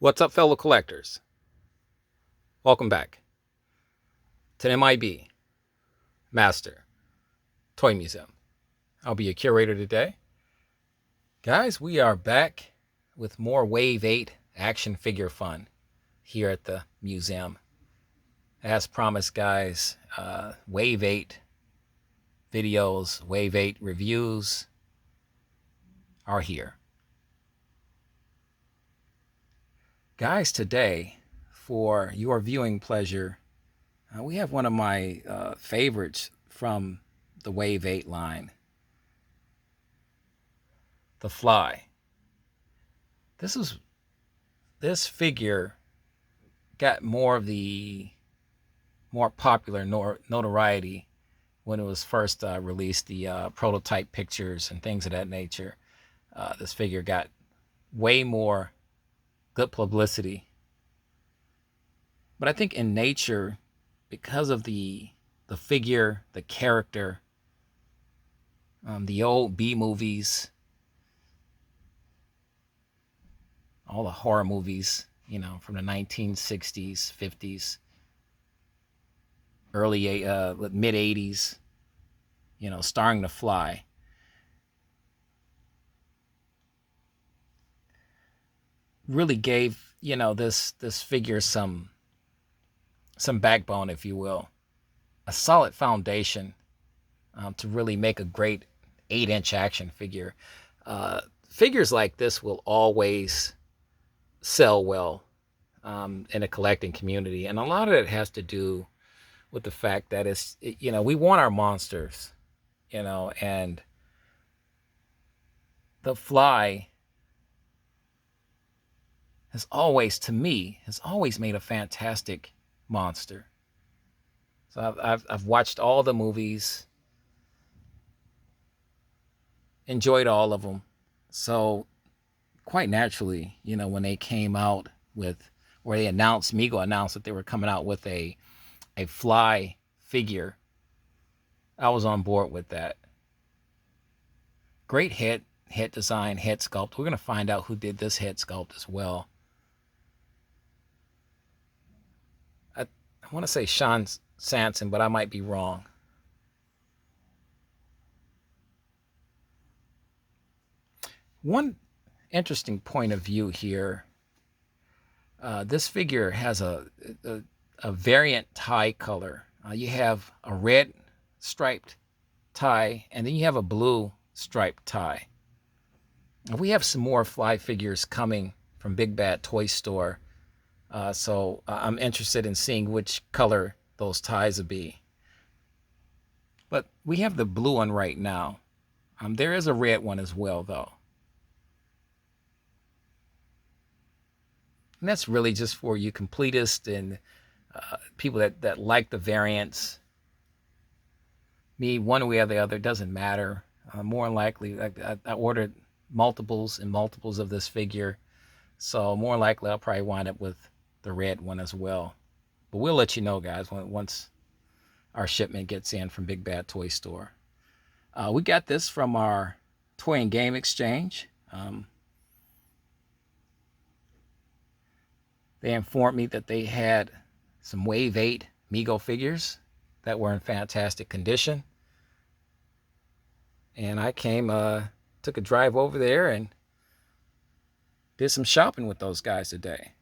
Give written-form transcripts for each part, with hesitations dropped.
What's up, fellow collectors? Welcome back to the M.I.B. Master Toy Museum. I'll be your curator today. Guys, we are back with more Wave 8 action figure fun here at the museum. As promised, guys, Wave 8 videos, Wave 8 reviews are here. Guys, today, for your viewing pleasure, we have one of my favorites from the Wave 8 line, the Fly. This figure got more of the more popular notoriety when it was first released, the prototype pictures and things of that nature. This figure got way more good publicity. But I think in nature, because of the figure, the character, the old B movies, all the horror movies, from the 1960s, 50s, early mid 80s, starring the Fly. Really gave, this figure some backbone, if you will, a solid foundation to really make a great 8-inch action figure. Figures like this will always sell well in a collecting community, and a lot of it has to do with the fact that we want our monsters, and the Fly has always, to me, made a fantastic monster. So I've watched all the movies, enjoyed all of them. So quite naturally, when they came out with, where they announced, Mego announced that they were coming out with a Fly figure, I was on board with that. Great head design, head sculpt. We're going to find out who did this head sculpt as well. I want to say Sean Sanson, but I might be wrong. One interesting point of view here. This figure has a variant tie color. You have a red striped tie, and then you have a blue striped tie. We have some more Fly figures coming from Big Bad Toy Store, so I'm interested in seeing which color those ties will be. But we have the blue one right now. There is a red one as well, though. And that's really just for you completists and people that like the variants. Me, one way or the other, doesn't matter. More likely, I ordered multiples and multiples of this figure, so more likely I'll probably wind up with the red one as well. But we'll let you know, guys, once our shipment gets in from Big Bad Toy Store. We got this from our Toy and Game Exchange. They informed me that they had some Wave 8 Mego figures that were in fantastic condition. And I took a drive over there and did some shopping with those guys today.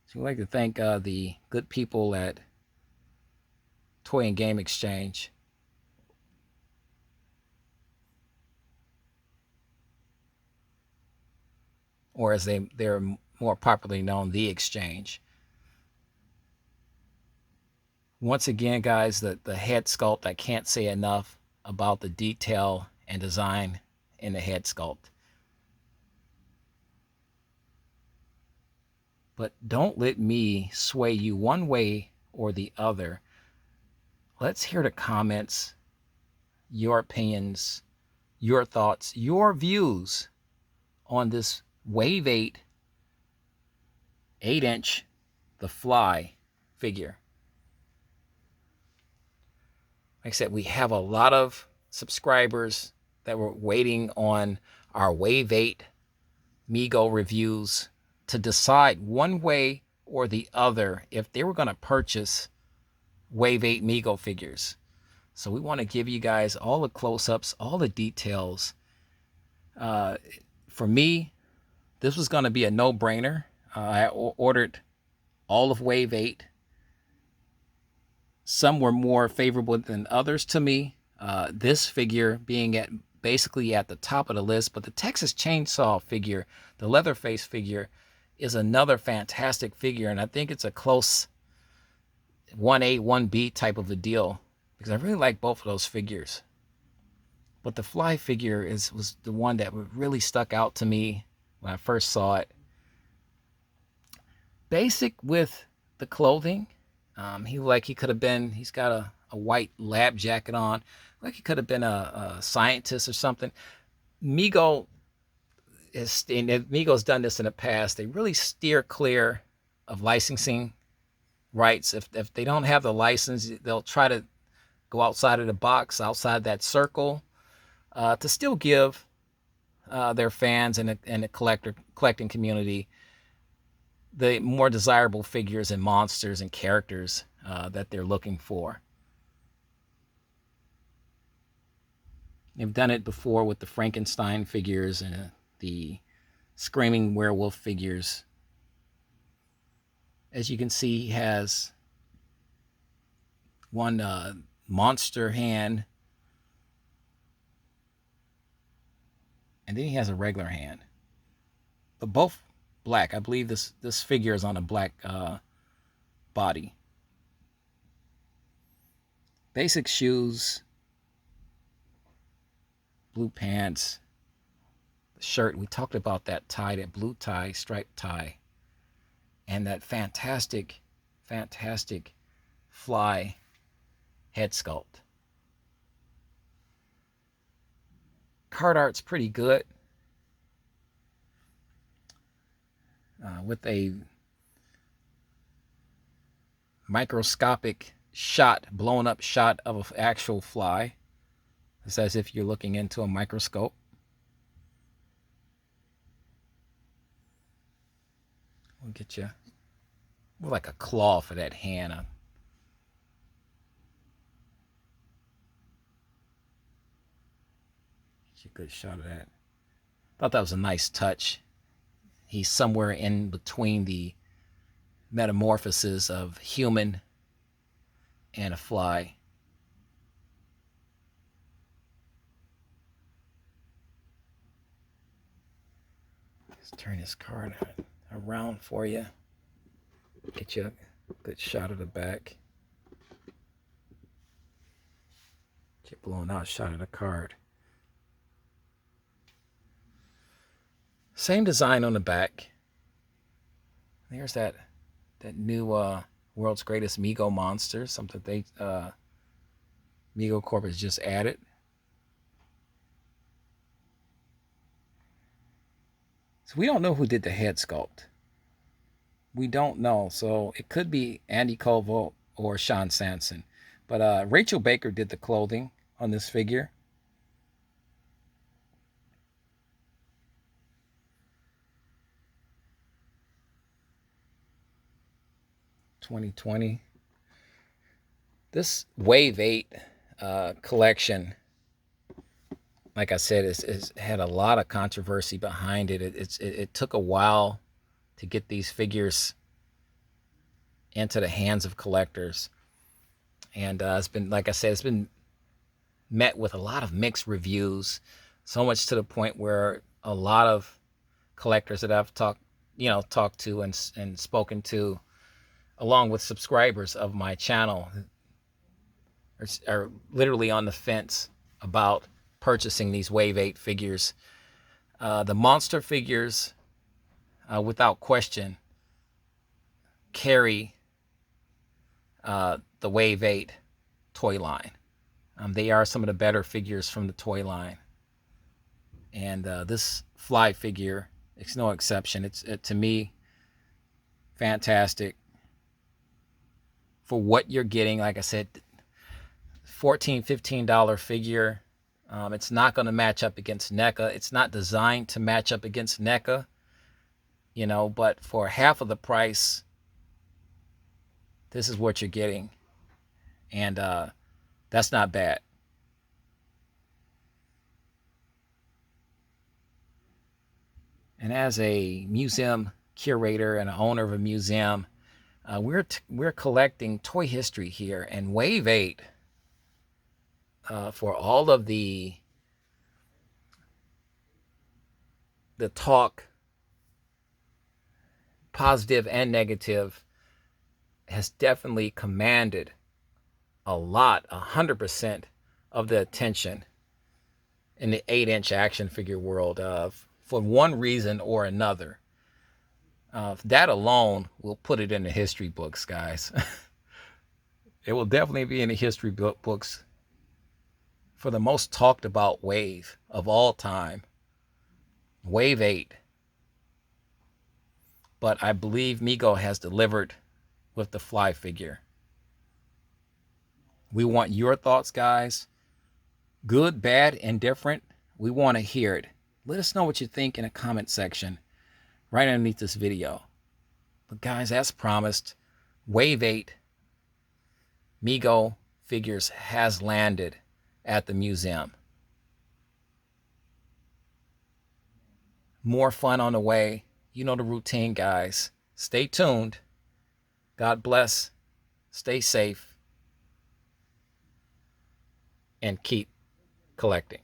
So I'd like to thank the good people at Toy and Game Exchange. Or as they're more popularly known, the Exchange. Once again, guys, the head sculpt, I can't say enough about the detail and design in the head sculpt. But don't let me sway you one way or the other. Let's hear the comments, your opinions, your thoughts, your views on this Wave 8 8-inch The Fly figure. Like I said, we have a lot of subscribers that were waiting on our Wave 8 Mego reviews. to decide one way or the other if they were going to purchase Wave 8 Mego figures. So we want to give you guys all the close-ups, all the details. For me, this was going to be a no-brainer. I ordered all of Wave 8. Some were more favorable than others to me. This figure being basically at the top of the list, but the Texas Chainsaw figure, the Leatherface figure, is another fantastic figure, and I think it's a close 1A, 1B type of a deal, because I really like both of those figures. But the Fly figure was the one that really stuck out to me when I first saw it. Basic with the clothing. He could have been, he's got a white lab jacket on, like he could have been a scientist or something. Mego's done this in the past. They really steer clear of licensing rights. If they don't have the license, they'll try to go outside of the box, outside that circle, to still give their fans and the collecting community the more desirable figures and monsters and characters that they're looking for. They've done it before with the Frankenstein figures and the Screaming Werewolf figures. As you can see, he has one monster hand, and then he has a regular hand, but both black. I believe this figure is on a black body. Basic shoes, blue pants, the shirt. We talked about that tie, that blue tie, striped tie, and that fantastic Fly head sculpt. Card art's pretty good. With a microscopic shot, blown up shot of an actual fly. It's as if you're looking into a microscope. We'll get you more like a claw for that hand. Get you a good shot of that. Thought that was a nice touch. He's somewhere in between the metamorphosis of human and a fly. Let's turn this card around for you. Get you a good shot of the back. Get you a blown out shot of the card. Same design on the back. There's that new World's Greatest Mego monster, something they Mego Corp has just added. So we don't know who did the head sculpt. We don't know. So it could be Andy Colville or Sean Sanson. But Rachel Baker did the clothing on this figure. $20.20. This Wave 8 collection, like I said, is had a lot of controversy behind it. It took a while to get these figures into the hands of collectors, and it's been, like I said, it's been met with a lot of mixed reviews, so much to the point where a lot of collectors that I've talked to and spoken to, along with subscribers of my channel, are literally on the fence about purchasing these Wave 8 figures. The monster figures, without question, carry the Wave 8 toy line. They are some of the better figures from the toy line. And this Fly figure, it's no exception. It's to me, fantastic. For what you're getting, like I said, $14, $15 figure. It's not going to match up against NECA. It's not designed to match up against NECA. but for half of the price, this is what you're getting. And that's not bad. And as a museum curator and an owner of a museum, we're collecting toy history here, and Wave 8, for all of the talk, positive and negative, has definitely commanded a lot, 100% of the attention in the 8-inch action figure world, for one reason or another. That alone will put it in the history books, guys. It will definitely be in the history books for the most talked about wave of all time. Wave 8. But I believe Mego has delivered with the fly figure. We want your thoughts, guys. Good, bad, indifferent. We want to hear it. Let us know what you think in the comment section right underneath this video. But guys, as promised, Wave 8 Mego figures has landed at the museum. More fun on the way. You know the routine, guys. Stay tuned. God bless. Stay safe. And keep collecting.